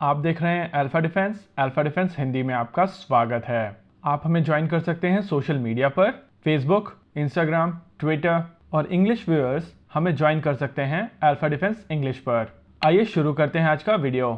आप देख रहे हैं अल्फा डिफेंस हिंदी में आपका स्वागत है। आप हमें ज्वाइन कर सकते हैं सोशल मीडिया पर, फेसबुक, इंस्टाग्राम, ट्विटर और इंग्लिश व्यूअर्स हमें ज्वाइन कर सकते हैं अल्फा डिफेंस इंग्लिश पर। आइए शुरू करते हैं आज का वीडियो।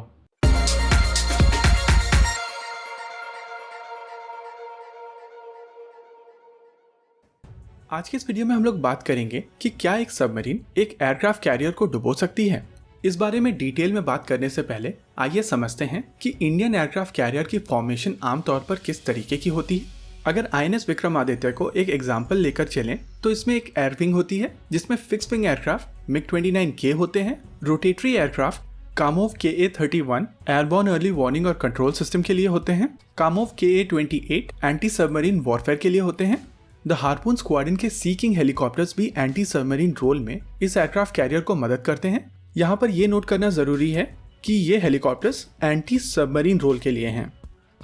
आज के इस वीडियो में हम लोग बात करेंगे कि क्या एक सबमरीन एक एयरक्राफ्ट कैरियर को डुबो सकती है। इस बारे में डिटेल में बात करने से पहले आइए समझते हैं कि इंडियन एयरक्राफ्ट कैरियर की फॉर्मेशन आमतौर पर किस तरीके की होती है। अगर INS विक्रमादित्य को एक एग्जाम्पल लेकर चलें तो इसमें एक एयरविंग होती है जिसमें फिक्स विंग एयरक्राफ्ट MiG-29K होते हैं, rotary aircraft Kamov KA-31 airborne early warning और कंट्रोल सिस्टम के लिए होते हैं, Kamov KA-28 anti submarine warfare के लिए होते हैं। द हार्पून स्क्वाड्रन के सी किंग हेलीकॉप्टर्स भी एंटी सबमरीन रोल में इस एयरक्राफ्ट कैरियर को मदद करते हैं। यहाँ पर यह नोट करना जरूरी है कि ये हेलीकॉप्टर्स एंटी सबमरीन रोल के लिए हैं।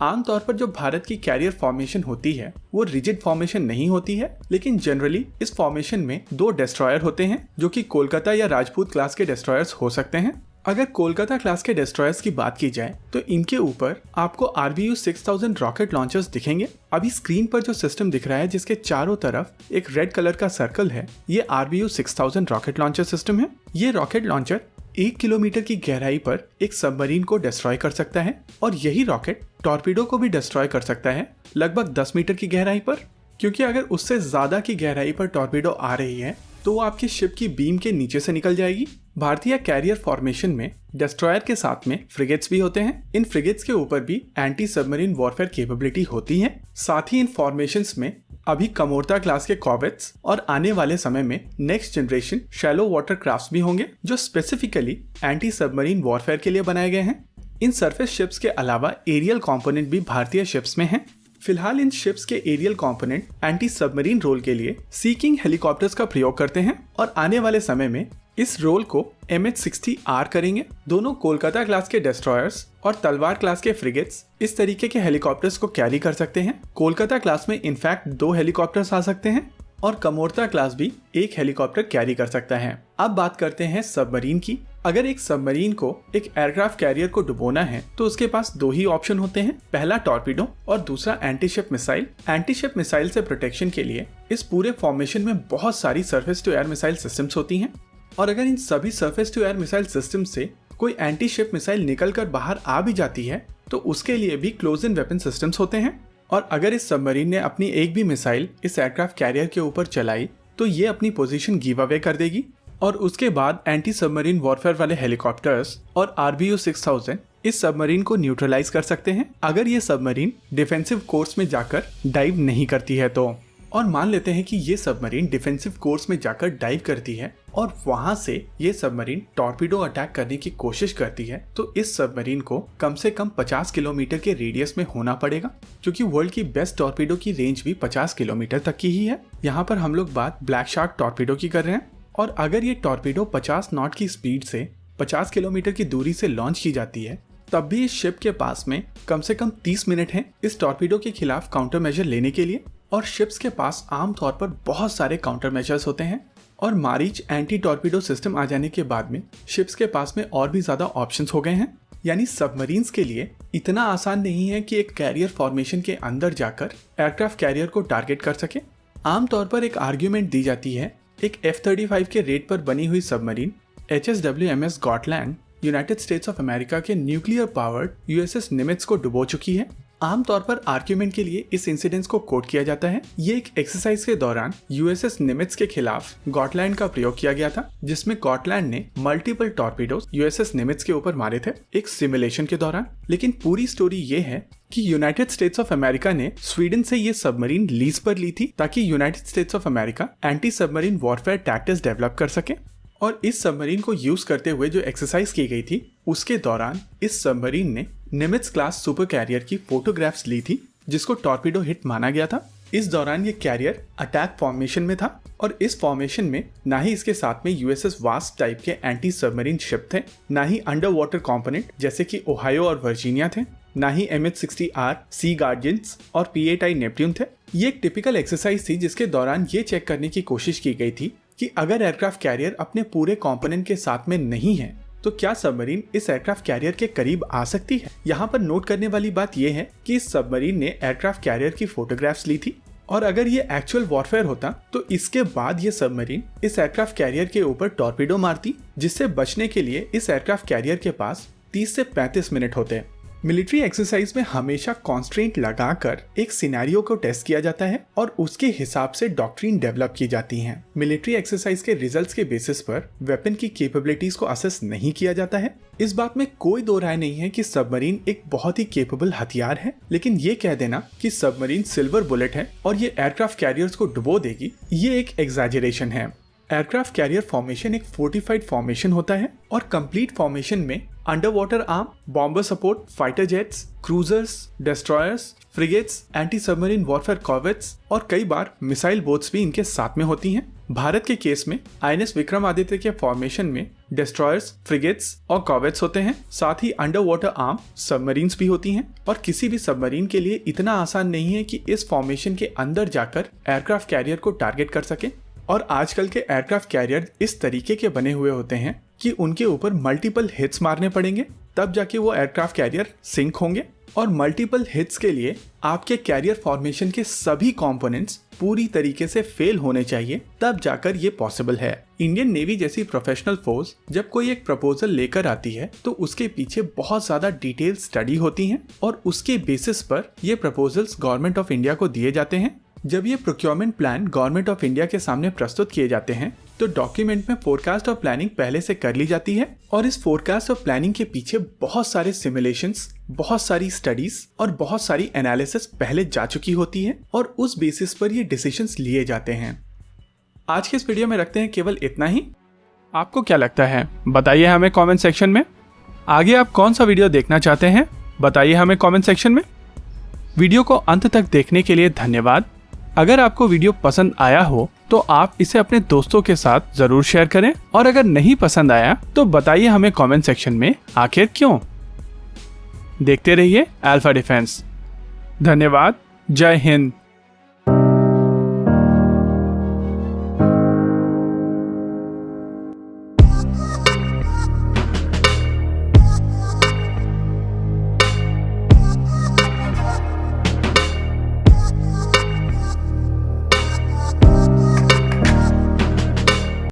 आमतौर पर जो भारत की कैरियर फॉर्मेशन होती है वो रिजिड फॉर्मेशन नहीं होती है, लेकिन जनरली इस फॉर्मेशन में 2 डिस्ट्रॉयर होते हैं जो कि कोलकाता या राजपूत क्लास के डिस्ट्रॉयर्स हो सकते हैं। अगर कोलकाता क्लास के डिस्ट्रॉयर्स की बात की जाए तो इनके ऊपर आपको RBU 6000 रॉकेट लॉन्चर्स दिखेंगे। अभी स्क्रीन पर जो सिस्टम दिख रहा है जिसके चारों तरफ एक रेड कलर का सर्कल है, ये RBU 6000 रॉकेट लॉन्चर सिस्टम है। ये रॉकेट लॉन्चर 1 किलोमीटर की गहराई पर एक सबमरीन को डिस्ट्रॉय कर सकता है और यही रॉकेट टॉर्पीडो को भी डिस्ट्रॉय कर सकता है लगभग 10 मीटर की गहराई पर, क्योंकि अगर उससे ज्यादा की गहराई पर टॉर्पीडो आ रही है तो वो आपकी शिप की बीम के नीचे से निकल जाएगी। भारतीय कैरियर फॉर्मेशन में डिस्ट्रॉयर के साथ में फ्रिगेट्स भी होते हैं। इन फ्रिगेट्स के ऊपर भी एंटी सबमरीन वॉरफेयर कैपेबिलिटी होती है। साथ ही इन फॉर्मेशंस में अभी कमोर्ता क्लास के कॉर्वेट्स और आने वाले समय में next generation shallow water crafts भी होंगे जो स्पेसिफिकली एंटी सबमरीन वॉरफेयर के लिए बनाए गए हैं। इन सरफेस शिप्स के अलावा एरियल कॉम्पोनेंट भी भारतीय शिप्स में हैं। फिलहाल इन शिप्स के aerial component anti submarine role के लिए सी किंग हेलीकॉप्टर्स का प्रयोग करते हैं और आने वाले समय में इस रोल को MH-60R करेंगे। दोनों कोलकाता क्लास के डिस्ट्रॉयर्स और तलवार क्लास के फ्रिगेट्स इस तरीके के हेलीकॉप्टर्स को कैरी कर सकते हैं। कोलकाता क्लास में इनफैक्ट 2 हेलीकॉप्टर्स आ सकते हैं और कमोर्ता क्लास भी 1 हेलीकॉप्टर कैरी कर सकता है। अब बात करते हैं सबमरीन की। अगर एक सबमरीन को एक एयरक्राफ्ट कैरियर को डुबोना है तो उसके पास 2 ही ऑप्शन होते हैं, पहला टॉर्पीडो और दूसरा एंटीशिप मिसाइल। एंटीशिप मिसाइल से प्रोटेक्शन के लिए इस पूरे फॉर्मेशन में बहुत सारी surface to air missile systems होती हैं और अगर इन सभी surface to air missile system से कोई एंटीशिप मिसाइल निकलकर बाहर आ भी जाती है तो उसके लिए भी क्लोज इन वेपन सिस्टम्स होते हैं। और अगर इस सबमरीन ने अपनी एक भी मिसाइल इस एयरक्राफ्ट कैरियर के ऊपर चलाई तो ये अपनी पोजीशन गिव अवे कर देगी और उसके बाद एंटी सबमरीन वॉरफेयर वाले हेलीकॉप्टर्स और RBU 6000 इस सबमरीन को न्यूट्रलाइज कर सकते हैं अगर ये सबमरीन डिफेंसिव कोर्स में जाकर डाइव नहीं करती है तो। और मान लेते हैं कि ये सबमरीन डिफेंसिव कोर्स में जाकर डाइव करती है और वहां से ये सबमरीन टॉर्पीडो अटैक करने की कोशिश करती है तो इस सबमरीन को कम से कम 50 किलोमीटर के रेडियस में होना पड़ेगा, क्योंकि वर्ल्ड की बेस्ट टॉर्पीडो की रेंज भी 50 किलोमीटर तक की ही है। यहाँ पर हम लोग बात ब्लैक शार्क टॉर्पीडो की कर रहे हैं और अगर ये टॉर्पीडो 50 नॉट की स्पीड से 50 किलोमीटर की दूरी से लॉन्च की जाती है तब भी इस शिप के पास में कम से कम 30 मिनट है इस टॉर्पीडो के खिलाफ काउंटर मेजर लेने के लिए। और शिप्स के पास आमतौर पर बहुत सारे काउंटर मेजर्स होते हैं और मारीच एंटी टॉर्पीडो सिस्टम आ जाने के बाद में शिप्स के पास में और भी ज्यादा ऑप्शंस हो गए हैं। यानी सबमरीन्स के लिए इतना आसान नहीं है कि एक कैरियर फॉर्मेशन के अंदर जाकर एयरक्राफ्ट कैरियर को टारगेट कर सके। आमतौर पर एक आर्ग्यूमेंट दी जाती है एक F-35 के रेट पर बनी हुई submarine HSWMS Gotland United states of America के न्यूक्लियर पावर्ड USS निमित्ज को डुबो चुकी है। आमतौर पर आर्ग्यूमेंट के लिए इस इंसिडेंस को कोट किया जाता है। ये एक एक्सरसाइज के दौरान USS निमित्ज के खिलाफ गॉटलैंड का प्रयोग किया गया था जिसमें गॉटलैंड ने मल्टीपल टॉर्पीडोज USS निमित्ज के ऊपर मारे थे एक सिमुलेशन के दौरान। लेकिन पूरी स्टोरी ये है कि यूनाइटेड स्टेट्स ऑफ अमेरिका ने स्वीडन से ये सबमरीन लीज पर ली थी ताकि United states of America anti submarine warfare tactics develop कर सके। और इस सबमरीन को यूज करते हुए जो एक्सरसाइज की गई थी उसके दौरान इस सबमरीन ने निमित्ज क्लास सुपर कैरियर की फोटोग्राफ्स ली थी जिसको टॉर्पीडो हिट माना गया था। इस दौरान ये कैरियर अटैक फॉर्मेशन में था और इस फॉर्मेशन में ना ही इसके साथ में USS वास्प टाइप के एंटी सबमरीन शिप थे, ना ही अंडर वाटर कॉम्पोनेंट जैसे कि ओहायो और वर्जीनिया थे, ना ही MH-60R सी गार्डियंस और P-8I नेपट्यून थे। ये एक टिपिकल एक्सरसाइज थी जिसके दौरान ये चेक करने की कोशिश की गई थी कि अगर एयरक्राफ्ट कैरियर अपने पूरे कंपोनेंट के साथ में नहीं है तो क्या सबमरीन इस एयरक्राफ्ट कैरियर के करीब आ सकती है? यहाँ पर नोट करने वाली बात यह है कि इस सबमरीन ने एयरक्राफ्ट कैरियर की फोटोग्राफ्स ली थी और अगर ये एक्चुअल वॉरफेयर होता तो इसके बाद ये सबमरीन इस एयरक्राफ्ट कैरियर के ऊपर टॉर्पीडो मारती, जिससे बचने के लिए इस एयरक्राफ्ट कैरियर के पास 30 से 35 मिनट होते हैं। मिलिट्री एक्सरसाइज में हमेशा कॉन्स्ट्रेंट लगाकर एक सिनेरियो को टेस्ट किया जाता है और उसके हिसाब से डॉक्ट्रिन डेवलप की जाती हैं। मिलिट्री एक्सरसाइज के रिजल्ट्स के बेसिस पर वेपन की कैपेबिलिटीज को असेस नहीं किया जाता है। इस बात में कोई दो राय नहीं है कि सबमरीन एक बहुत ही कैपेबल हथियार है, लेकिन ये कह देना कि सबमरीन सिल्वर बुलेट है और ये एयरक्राफ्ट कैरियर्स को डुबो देगी, ये एक एग्जैजरेशन है। एयरक्राफ्ट कैरियर फॉर्मेशन एक फोर्टिफाइड फॉर्मेशन होता है और कंप्लीट फॉर्मेशन में under water arm, bomber support, fighter jets, cruisers, destroyers, frigates, anti submarine warfare corvettes और कई बार मिसाइल बोट्स भी इनके साथ में होती हैं। भारत के केस में INS विक्रमादित्य के फॉर्मेशन में डिस्ट्रॉयर्स, फ्रिगेट्स और कॉर्वेट्स होते हैं, साथ ही अंडर वाटर आर्म सबमरीन्स भी होती हैं और किसी भी सबमरीन के लिए इतना आसान नहीं है कि इस फॉर्मेशन के अंदर जाकर एयरक्राफ्ट कैरियर को टारगेट कर सके। और आजकल के एयरक्राफ्ट कैरियर इस तरीके के बने हुए होते हैं कि उनके ऊपर मल्टीपल हिट्स मारने पड़ेंगे, तब जाके वो एयरक्राफ्ट कैरियर सिंक होंगे। और मल्टीपल हिट्स के लिए आपके कैरियर फॉर्मेशन के सभी कंपोनेंट्स पूरी तरीके से फेल होने चाहिए, तब जाकर ये पॉसिबल है। इंडियन नेवी जैसी प्रोफेशनल फोर्स जब कोई एक प्रपोजल लेकर आती है तो उसके पीछे बहुत ज्यादा डिटेल स्टडी होती है और उसके बेसिस पर ये प्रपोजल्स गवर्नमेंट ऑफ इंडिया को दिए जाते हैं। जब ये procurement plan government of India के सामने प्रस्तुत किए जाते हैं तो डॉक्यूमेंट में फोरकास्ट और प्लानिंग पहले से कर ली जाती है और इस फोरकास्ट और प्लानिंग के पीछे बहुत सारे सिमुलेशंस, बहुत सारी स्टडीज और बहुत सारी एनालिसिस पहले जा चुकी होती है और उस बेसिस पर ये डिसीजंस लिए जाते हैं। आज के इस वीडियो में रखते हैं केवल इतना ही। आपको क्या लगता है बताइए हमें कमेंट सेक्शन में। आगे आप कौन सा वीडियो देखना चाहते हैं बताइए हमें कमेंट सेक्शन में। वीडियो को अंत तक देखने के लिए धन्यवाद। अगर आपको वीडियो पसंद आया हो तो आप इसे अपने दोस्तों के साथ जरूर शेयर करें और अगर नहीं पसंद आया तो बताइए हमें कमेंट सेक्शन में आखिर क्यों। देखते रहिए अल्फा डिफेंस। धन्यवाद। जय हिंद।